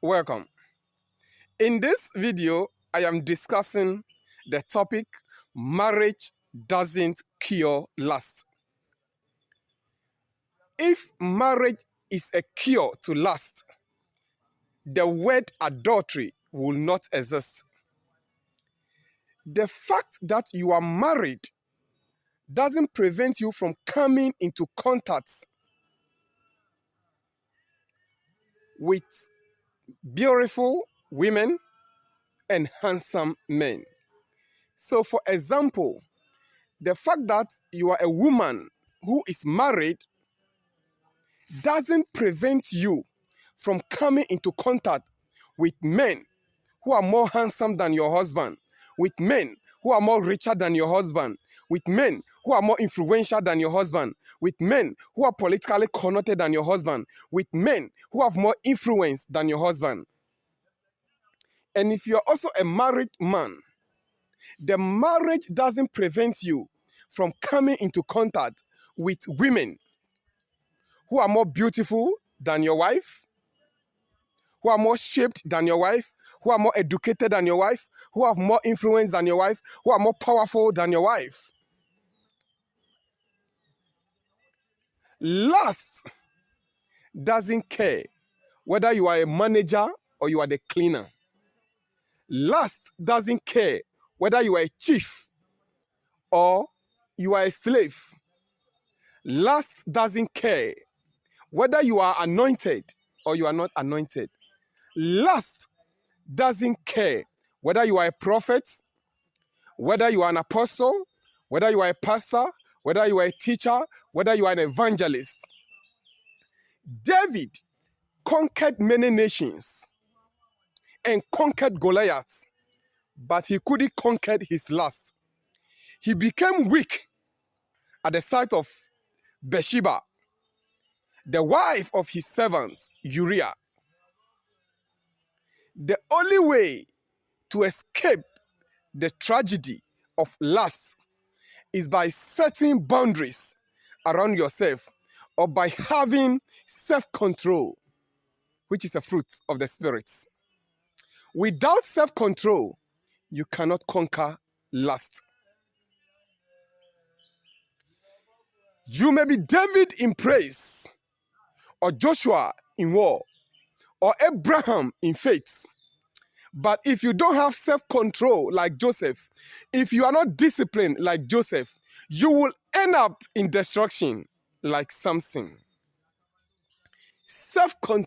Welcome. In this video, I am discussing the topic, marriage doesn't cure lust. If marriage is a cure to lust, the word adultery will not exist. The fact that you are married doesn't prevent you from coming into contact with beautiful women and handsome men. So, for example, the fact that you are a woman who is married doesn't prevent you from coming into contact with men who are more handsome than your husband, with men who are more richer than your husband, with men who are more influential than your husband, with men who are politically connoted than your husband, with men who have more influence than your husband. And if you're also a married man, the marriage doesn't prevent you from coming into contact with women who are more beautiful than your wife, who are more shaped than your wife, who are more educated than your wife, who have more influence than your wife, who are more powerful than your wife. Lust doesn't care whether you are a manager or you are the cleaner. Lust doesn't care whether you are a chief or you are a slave. Lust doesn't care whether you are anointed or you are not anointed. Lust doesn't care whether you are a prophet, whether you are an apostle, whether you are a pastor, whether you are a teacher, whether you are an evangelist. David conquered many nations and conquered Goliath, but he couldn't conquer his lust. He became weak at the sight of Bathsheba, the wife of his servant Uriah. The only way to escape the tragedy of lust is by setting boundaries around yourself or by having self-control, which is a fruit of the Spirit. Without self-control, you cannot conquer lust. You may be David in praise, or Joshua in war, or Abraham in faith. But if you don't have self-control like Joseph, if you are not disciplined like Joseph, you will end up in destruction like Samson. Self-control